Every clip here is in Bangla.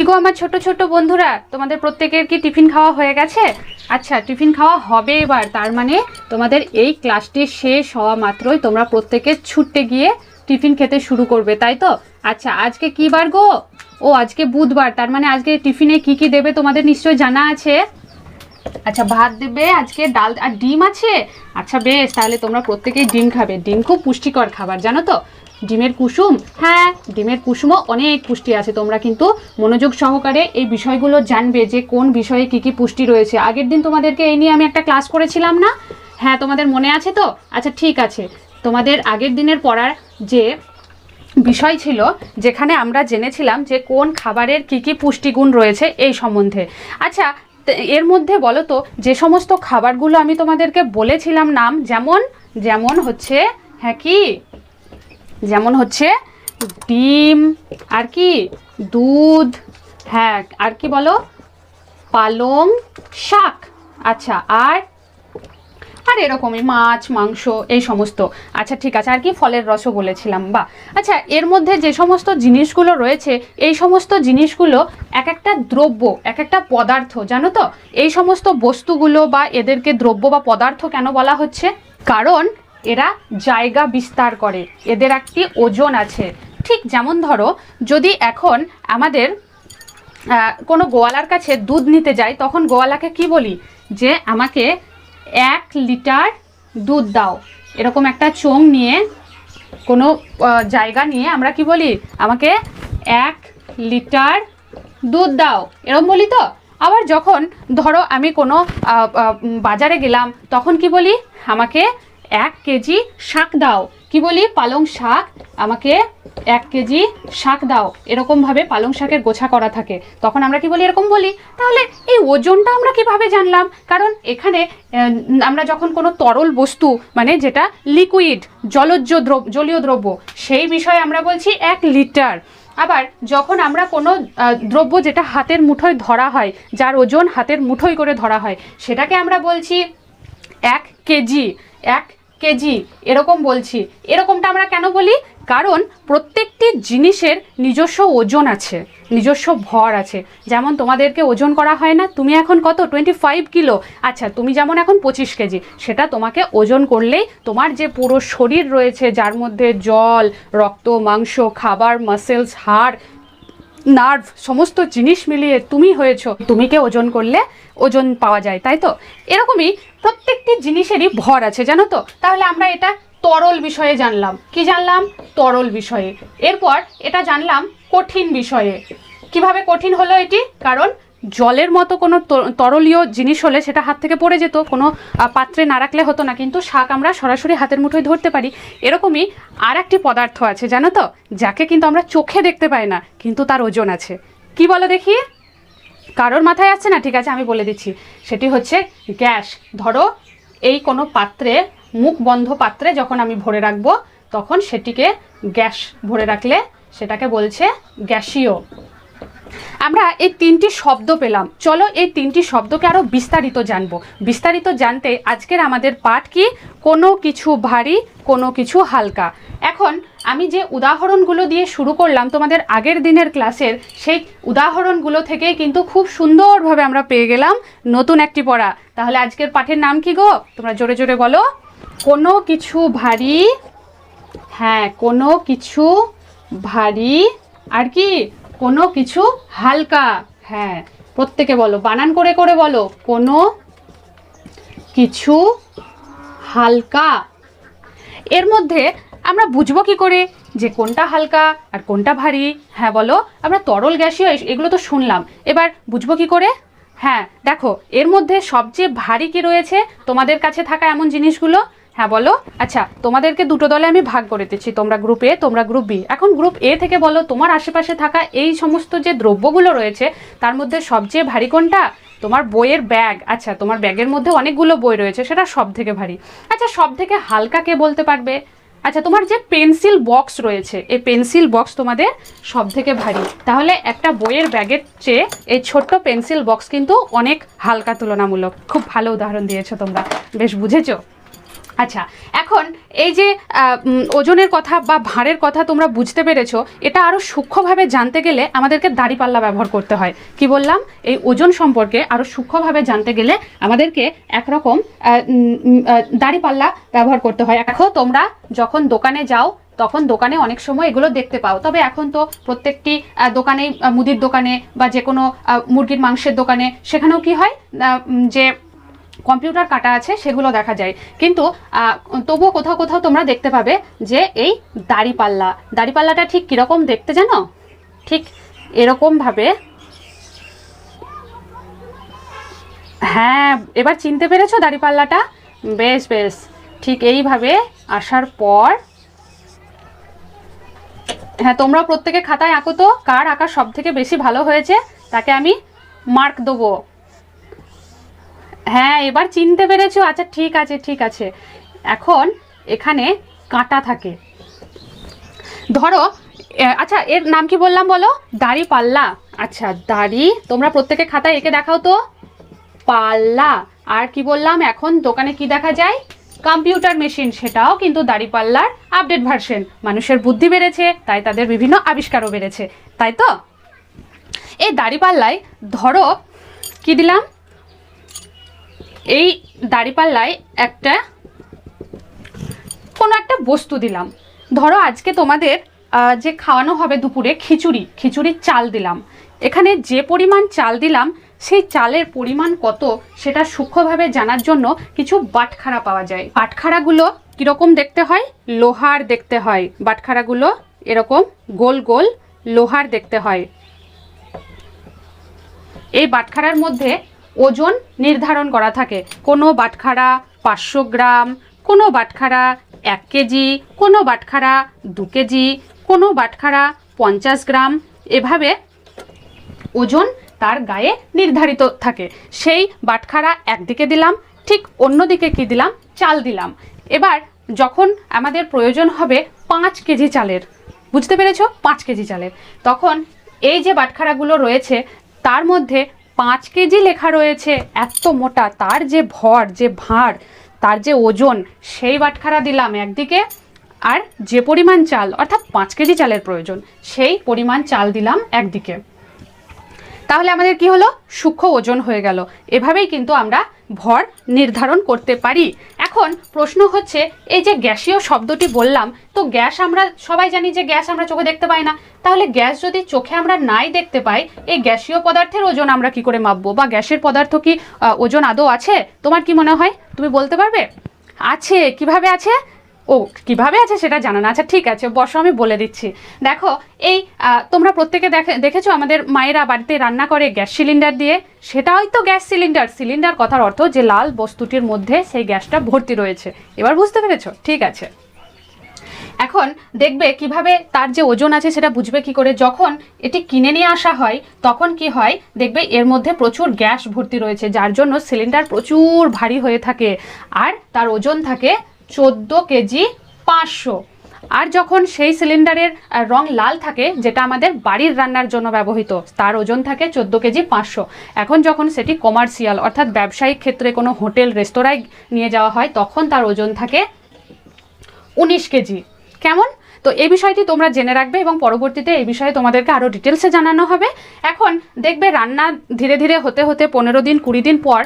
গো আমার ছোট ছোট বন্ধুরা, তোমাদের প্রত্যেকের কি টিফিন খাওয়া হয়ে গেছে? আচ্ছা, টিফিন খাওয়া হবে এবার। তার মানে তোমাদের এই ক্লাসটি শেষ হওয়া মাত্রই তোমরা প্রত্যেকে ছুটতে গিয়ে টিফিন খেতে শুরু করবে, তাই তো? আচ্ছা, আজকে কি বার গো? ও আজকে বুধবার, তার মানে আজকে টিফিনে কি কি দেবে তোমাদের নিশ্চয়ই জানা আছে। আচ্ছা, ভাত দেবে, আজকে ডাল আর ডিম আছে। আচ্ছা বেশ, তাহলে তোমরা প্রত্যেকেই ডিম খাবে। ডিম খুব পুষ্টিকর খাবার, জানো তো? ডিমের কুসুম, হ্যাঁ ডিমের কুসুমও অনেক পুষ্টি আছে। তোমরা কিন্তু মনোযোগ সহকারে এই বিষয়গুলো জানবে যে কোন বিষয়ে কি কি পুষ্টি রয়েছে। আগের দিন তোমাদেরকে এই নিয়ে আমি একটা ক্লাস করেছিলাম না? হ্যাঁ, তোমাদের মনে আছে তো? আচ্ছা ঠিক আছে, তোমাদের আগের দিনের পড়ার যে বিষয় ছিল, যেখানে আমরা জেনেছিলাম যে কোন খাবারের কি কি পুষ্টিগুণ রয়েছে এই সম্বন্ধে। আচ্ছা, এর মধ্যে বলো তো, যে সমস্ত খাবারগুলো আমি তোমাদেরকে বলেছিলাম নাম, যেমন যেমন হচ্ছে, হ্যাঁ কি, যেমন হচ্ছে ডিম, আর কি দুধ, হ্যাঁ আর কি বলো, পালং শাক, আচ্ছা আর আর এরকমই মাছ মাংস এই সমস্ত। আচ্ছা ঠিক আছে, আর কি ফলের রসও বলেছিলাম। বা আচ্ছা, এর মধ্যে যে সমস্ত জিনিসগুলো রয়েছে, এই সমস্ত জিনিসগুলো এক একটা দ্রব্য, এক একটা পদার্থ, জানো তো? এই সমস্ত বস্তুগুলো বা এদেরকে দ্রব্য বা পদার্থ কেন বলা হচ্ছে? কারণ এরা জায়গা বিস্তার করে, এদের একটি ওজন আছে। ঠিক যেমন ধরো, যদি এখন আমাদের কোনো গোয়ালার কাছে দুধ নিতে যাই, তখন গোয়ালাকে কি বলি? যে আমাকে 1 লিটার দুধ দাও। এরকম একটা চোং নিয়ে, কোনো জায়গা নিয়ে আমরা কি বলি? আমাকে 1 লিটার দুধ দাও, এরকম বলি তো? আবার যখন ধরো আমি কোনো বাজারে গেলাম, তখন কি বলি? আমাকে 1 কেজি শাক দাও। কি বলি? পালং শাক, আমাকে 1 কেজি শাক দাও। এরকমভাবে পালং শাকের গোছা করা থাকে, তখন আমরা কি বলি? এরকম বলি। তাহলে এই ওজনটা আমরা কিভাবে জানলাম? কারণ এখানে আমরা যখন কোনো তরল বস্তু, মানে যেটা লিকুইড, জলীয় দ্রব্য, সেই বিষয়ে আমরা বলছি 1 লিটার। আবার যখন আমরা কোনো দ্রব্য যেটা হাতের মুঠোয় ধরা হয়, যার ওজন হাতের মুঠোয় করে ধরা হয়, সেটাকে আমরা বলছি 1 কেজি। 1 কেজি এরকম বলছি। এরকমটা আমরা কেন বলি? কারণ প্রত্যেকটি জিনিসের নিজস্ব ওজন আছে, নিজস্ব ভর আছে। যেমন তোমাদেরকে ওজন করা হয় না, তুমি এখন কত? 25 কিলো। আচ্ছা, তুমি যেমন এখন 25 কেজি, সেটা তোমাকে ওজন করলেই তোমার যে পুরো শরীর রয়েছে, যার মধ্যে জল, রক্ত, মাংস, খাবার, মাসেলস, হাড়, নার্ভ, সমস্ত জিনিস মিলিয়ে তুমি হয়েছো। তুমিকে ওজন করলে ওজন পাওয়া যায়, তাই তো? এরকমই প্রত্যেকটি জিনিসেরই ভর আছে, জানো তো? তাহলে আমরা এটা তরল বিষয়ে জানলাম। কি জানলাম? তরল বিষয়ে। এরপর এটা জানলাম কঠিন বিষয়ে। কিভাবে কঠিন হলো এটি? কারণ জলের মতো কোনো তরলীয় জিনিস হলে সেটা হাত থেকে পড়ে যেত, কোনো পাত্রে না রাখলে হতো না, কিন্তু শাক আমরা সরাসরি হাতের মুঠোয় ধরতে পারি। এরকমই আর একটি পদার্থ আছে, জানো তো? যাকে কিন্তু আমরা চোখে দেখতে পাই না, কিন্তু তার ওজন আছে। কি বলো দেখি? কারোর মাথায় আসছে না? ঠিক আছে, আমি বলে দিচ্ছি। সেটি হচ্ছে গ্যাস। ধরো এই কোনো পাত্রে, মুখ বন্ধ পাত্রে যখন আমি ভরে রাখবো, তখন সেটিকে গ্যাস ভরে রাখলে সেটাকে বলছে গ্যাসীয়। আমরা এই 3টি শব্দ পেলাম। চলো এই 3টি শব্দকে আরও বিস্তারিত জানবো। বিস্তারিত জানতে আজকের আমাদের পাঠ কি? কোনো কিছু ভারী, কোনো কিছু হালকা। এখন আমি যে উদাহরণগুলো দিয়ে শুরু করলাম তোমাদের আগের দিনের ক্লাসের, সেই উদাহরণগুলো থেকেই কিন্তু খুব সুন্দরভাবে আমরা পেয়ে গেলাম নতুন একটি পড়া। তাহলে আজকের পাঠের নাম কি গো? তোমরা জোরে জোরে বলো। কোনো কিছু ভারী, হ্যাঁ কোনো কিছু ভারী, আর কি? কোনো কিছু হালকা। হ্যাঁ, প্রত্যেকে বলো, বানান করে করে বলো। কোনো কিছু হালকা। এর মধ্যে আমরা বুঝবো কি করে যে কোনটা হালকা আর কোনটা ভারী? হ্যাঁ বলো। আমরা তরল, গ্যাসীয় এগুলো তো শুনলাম, এবার বুঝবো কি করে? হ্যাঁ দেখো, এর মধ্যে সবচেয়ে ভারী কি রয়েছে তোমাদের কাছে থাকা এমন জিনিসগুলো? হ্যাঁ বলো। আচ্ছা, তোমাদেরকে দুটো দলে আমি ভাগ করে দিচ্ছি, তোমরা গ্রুপ এ, তোমরা গ্রুপ বি। এখন গ্রুপ এ থেকে বলো, তোমার আশেপাশে থাকা এই সমস্ত যে দ্রব্যগুলো রয়েছে, তার মধ্যে সবচেয়ে ভারী কোনটা? তোমার বইয়ের ব্যাগ। আচ্ছা, তোমার ব্যাগের মধ্যে অনেকগুলো বই রয়েছে, সেটা সব থেকে ভারী। আচ্ছা, সব থেকে হালকা কে বলতে পারবে? আচ্ছা, তোমার যে পেন্সিল বক্স রয়েছে, এই পেন্সিল বক্স তোমাদের সব থেকে ভারী। তাহলে একটা বইয়ের ব্যাগের চেয়ে এই ছোট্ট পেন্সিল বক্স কিন্তু অনেক হালকা তুলনামূলক। খুব ভালো উদাহরণ দিয়েছো তোমরা, বেশ বুঝেছো। আচ্ছা, এখন এই যে ওজনের কথা বা ভারের কথা তোমরা বুঝতে পেরেছো, এটা আরও সূক্ষ্মভাবে জানতে গেলে আমাদেরকে দাঁড়িপাল্লা ব্যবহার করতে হয়। কি বললাম, এই ওজন সম্পর্কে আরও সূক্ষ্মভাবে জানতে গেলে আমাদেরকে একরকম দাঁড়িপাল্লা ব্যবহার করতে হয়। এখন তোমরা যখন দোকানে যাও তখন দোকানে অনেক সময় এগুলো দেখতে পাও, তবে এখন তো প্রত্যেকটি দোকানেই, মুদির দোকানে বা যে কোনো মুরগির মাংসের দোকানে, সেখানেও কি হয় যে কম্পিউটার কাটা আছে সেগুলো দেখা যায়, কিন্তু তবুও কোথাও কোথাও তোমরা দেখতে পাবে যে এই দাঁড়িপাল্লাটা ঠিক কীরকম দেখতে জানো? ঠিক এরকমভাবে, হ্যাঁ এবার চিনতে পেরেছো দাঁড়িপাল্লাটা? বেশ বেশ, ঠিক এইভাবে আসার পর, হ্যাঁ তোমরা প্রত্যেকে খাতায় আঁকো তো, কার আঁকা সব থেকে বেশি ভালো হয়েছে তাকে আমি মার্ক দেবো। হ্যাঁ এবার চিনতে পেরেছো? আচ্ছা ঠিক আছে ঠিক আছে। এখন এখানে কাঁটা থাকে, ধরো আচ্ছা এর নাম কি বললাম বলো? দাঁড়িপাল্লা। আচ্ছা দাড়ি, তোমরা প্রত্যেকে খাতায় এঁকে দেখাও তো, পাল্লা। আর কি বললাম, এখন দোকানে কি দেখা যায়? কম্পিউটার মেশিন, সেটাও কিন্তু দাঁড়িপাল্লার আপডেট ভার্সন। মানুষের বুদ্ধি বেড়েছে, তাই তাদের বিভিন্ন আবিষ্কারও বেড়েছে, তাই তো? এই দাঁড়িপাল্লায় ধরো কি দিলাম, এই দাঁড়িপাল্লায় কোনো একটা বস্তু দিলাম। ধরো আজকে তোমাদের যে খাওয়ানো হবে দুপুরে খিচুড়ির চাল দিলাম। এখানে যে পরিমাণ চাল দিলাম সেই চালের পরিমাণ কত সেটা সূক্ষ্মভাবে জানার জন্য কিছু বাটখারা পাওয়া যায়। বাটখারাগুলো কীরকম দেখতে হয়? লোহার দেখতে হয়। বাটখারাগুলো এরকম গোল গোল লোহার দেখতে হয়। এই বাটখারার মধ্যে ওজন নির্ধারণ করা থাকে। কোনো বাটখারা 500 গ্রাম, কোনো বাটখারা 1 কেজি, কোনো বাটখারা 2 কেজি, কোনো বাটখারা 50 গ্রাম, এভাবে ওজন তার গায়ে নির্ধারিত থাকে। সেই বাটখারা একদিকে দিলাম, ঠিক অন্যদিকে কি দিলাম? চাল দিলাম। এবার যখন আমাদের প্রয়োজন হবে 5 কেজি চালের, বুঝতে পেরেছো? 5 কেজি চালের, তখন এই যে বাটখারাগুলো রয়েছে তার মধ্যে 5 কেজি লেখা রয়েছে, এত মোটা, তার যে ভর, যে ভার, তার যে ওজন, সেই বাটখারা দিলাম একদিকে, আর যে পরিমাণ চাল, অর্থাৎ 5 কেজি চালের প্রয়োজন, সেই পরিমাণ চাল দিলাম একদিকে। তাহলে আমাদের কি হলো? সূক্ষ্ম ওজন হয়ে গেল। এভাবেই কিন্তু আমরা ভর নির্ধারণ করতে পারি। এখন প্রশ্ন হচ্ছে, এই যে গ্যাসীয় শব্দটি বললাম, তো গ্যাস আমরা সবাই জানি যে গ্যাস আমরা চোখে দেখতে পাই না। তাহলে গ্যাস যদি চোখে আমরা নাই দেখতে পাই, এই গ্যাসীয় পদার্থের ওজন আমরা কি করে মাপবো? বা গ্যাসের পদার্থ কি ওজন আদৌ আছে? তোমার কি মনে হয়, তুমি বলতে পারবে? আছে। কিভাবে আছে? ও কিভাবে আছে সেটা জানো না? আচ্ছা ঠিক আছে, বসো আমি বলে দিচ্ছি। দেখো এই তোমরা প্রত্যেকে দেখেছো আমাদের মায়েরা বাড়িতে রান্না করে গ্যাস সিলিন্ডার দিয়ে, সেটা হয়তো গ্যাস সিলিন্ডার। সিলিন্ডার কথার অর্থ যে লাল বস্তুটির মধ্যে সেই গ্যাসটা ভর্তি রয়েছে। এবার বুঝতে পেরেছো? ঠিক আছে। এখন দেখবে কিভাবে তার যে ওজন আছে সেটা বুঝবে কি করে? যখন এটি কিনে নিয়ে আসা হয় তখন কি হয়, দেখবে এর মধ্যে প্রচুর গ্যাস ভর্তি রয়েছে, যার জন্য সিলিন্ডার প্রচুর ভারী হয়ে থাকে, আর তার ওজন থাকে 14 কেজি 500। আর যখন সেই সিলিন্ডারের রং লাল থাকে, যেটা আমাদের বাড়ির রান্নার জন্য ব্যবহৃত, তার ওজন থাকে 14 কেজি 500। এখন যখন সেটি কমার্শিয়াল অর্থাৎ ব্যবসায়িক ক্ষেত্রে কোনো হোটেল রেস্তোরাঁয় নিয়ে যাওয়া হয় তখন তার ওজন থাকে 19 কেজি। কেমন? তো এই বিষয়টি তোমরা জেনে রাখবে এবং পরবর্তীতে এই বিষয়ে তোমাদেরকে আরও ডিটেলসে জানানো হবে। এখন দেখবে রান্না ধীরে ধীরে হতে হতে 15 দিন 20 দিন পর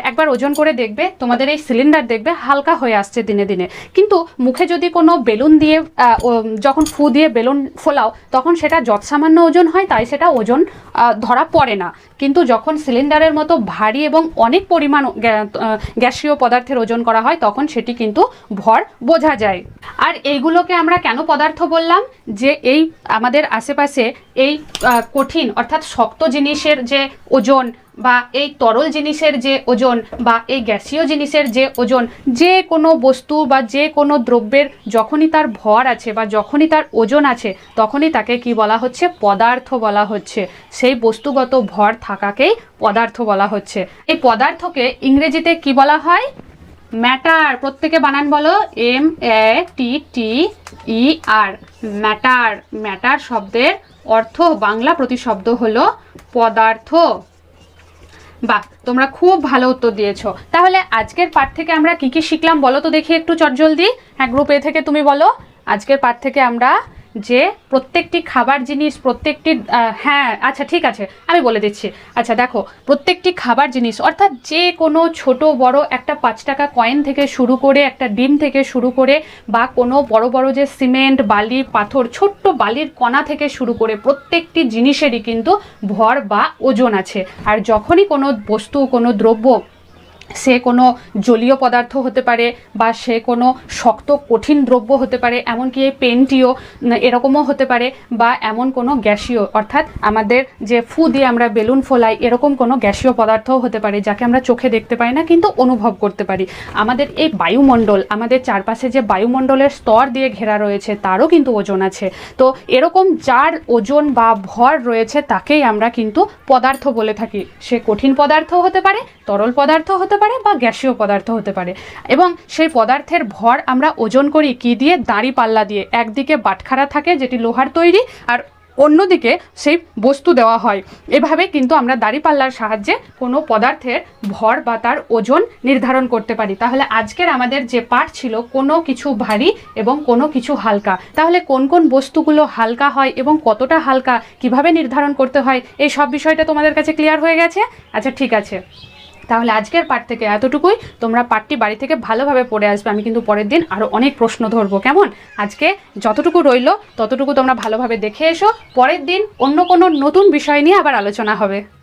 একবার ওজন করে দেখবে তোমাদের এই সিলিন্ডার দেখবে হালকা হয়ে আসছে দিনে দিনে। কিন্তু মুখে যদি কোনো বেলুন দিয়ে যখন ফু দিয়ে বেলুন ফোলাও তখন সেটা যৎসামান্য ওজন হয়, তাই সেটা ওজন ধরা পড়ে না। কিন্তু যখন সিলিন্ডারের মতো ভারী এবং অনেক পরিমাণ গ্যাসীয় পদার্থের ওজন করা হয় তখন সেটি কিন্তু ভর বোঝা যায়। আর এইগুলোকে আমরা কেন পদার্থ বললাম? যে এই আমাদের আশেপাশে এই কঠিন অর্থাৎ শক্ত জিনিসের যে ওজন, বা এই তরল জিনিসের যে ওজন, বা এই গ্যাসীয় জিনিসের যে ওজন, যে কোনো বস্তু বা যে কোনো দ্রব্যের যখনই তার ভর আছে বা যখনই তার ওজন আছে তখনই তাকে কি বলা হচ্ছে? পদার্থ বলা হচ্ছে। সেই বস্তুগত ভর থাকাকেই পদার্থ বলা হচ্ছে। এই পদার্থকে ইংরেজিতে কি বলা হয়? ম্যাটার। প্রত্যেকে বানান বলো, MATTER, ম্যাটার। ম্যাটার শব্দের অর্থ বাংলা প্রতিশব্দ হলো পদার্থ। বাহ, তোমরা খুব ভালো উত্তর দিয়েছো। তাহলে আজকের পাঠ থেকে আমরা কি কি শিখলাম বলো তো দেখি একটু চটজলদি। হ্যাঁ, গ্রুপ এ থেকে তুমি বলো। আজকের পাঠ থেকে আমরা যে প্রত্যেকটি খাবার জিনিস, প্রত্যেকটি হ্যাঁ আচ্ছা ঠিক আছে আমি বলে দিচ্ছি। আচ্ছা দেখো, প্রত্যেকটি খাবার জিনিস অর্থাৎ যে কোনো ছোট বড় একটা 5 টাকা কয়েন থেকে শুরু করে, একটা ডিম থেকে শুরু করে, বা কোনো বড় বড় যে সিমেন্ট, বালি, পাথর, ছোট্ট বালির কণা থেকে শুরু করে প্রত্যেকটি জিনিসেরই কিন্তু ভর বা ওজন আছে। আর যখনই কোনো বস্তু, কোনো দ্রব্য, সে কোনো জলীয় পদার্থ হতে পারে বা সে কোনো শক্ত কঠিন দ্রব্য হতে পারে, এমনকি এই পেনটিও এরকমও হতে পারে, বা এমন কোনো গ্যাসীয় অর্থাৎ আমাদের যে ফু দিয়ে আমরা বেলুন ফোলাই এরকম কোনো গ্যাসীয় পদার্থও হতে পারে, যাকে আমরা চোখে দেখতে পাই না কিন্তু অনুভব করতে পারি। আমাদের এই বায়ুমণ্ডল, আমাদের চারপাশে যে বায়ুমণ্ডলের স্তর দিয়ে ঘেরা রয়েছে তারও কিন্তু ওজন আছে। তো এরকম যার ওজন বা ভর রয়েছে তাকেই আমরা কিন্তু পদার্থ বলে থাকি। সে কঠিন পদার্থ হতে পারে, তরল পদার্থ হতে পারে, বা গ্যাসীয় পদার্থ হতে পারে। এবং সেই পদার্থের ভর আমরা ওজন করি কি দিয়ে? দাঁড়ি পাল্লা দিয়ে। একদিকে বাটখারা থাকে যেটি লোহার তৈরি, আর অন্যদিকে সেই বস্তু দেওয়া হয়। এভাবে কিন্তু আমরা দাঁড়িপাল্লার সাহায্যে কোনো পদার্থের ভর বা তার ওজন নির্ধারণ করতে পারি। তাহলে আজকের আমাদের যে পাঠ ছিল কোনো কিছু ভারী এবং কোনো কিছু হালকা, তাহলে কোন কোন বস্তুগুলো হালকা হয় এবং কতটা হালকা কিভাবে নির্ধারণ করতে হয়, এই সব বিষয়টা তোমাদের কাছে ক্লিয়ার হয়ে গেছে? আচ্ছা ঠিক আছে, তাহলে আজকের পাঠ থেকে এতটুকুই। তোমরা পাঠটি বাড়ি থেকে ভালোভাবে পড়ে আসবে। আমি কিন্তু পরের দিন আরও অনেক প্রশ্ন ধরবো, কেমন? আজকে যতটুকু রইলো ততটুকু তোমরা ভালোভাবে দেখে এসো। পরের দিন অন্য কোনো নতুন বিষয় নিয়ে আবার আলোচনা হবে।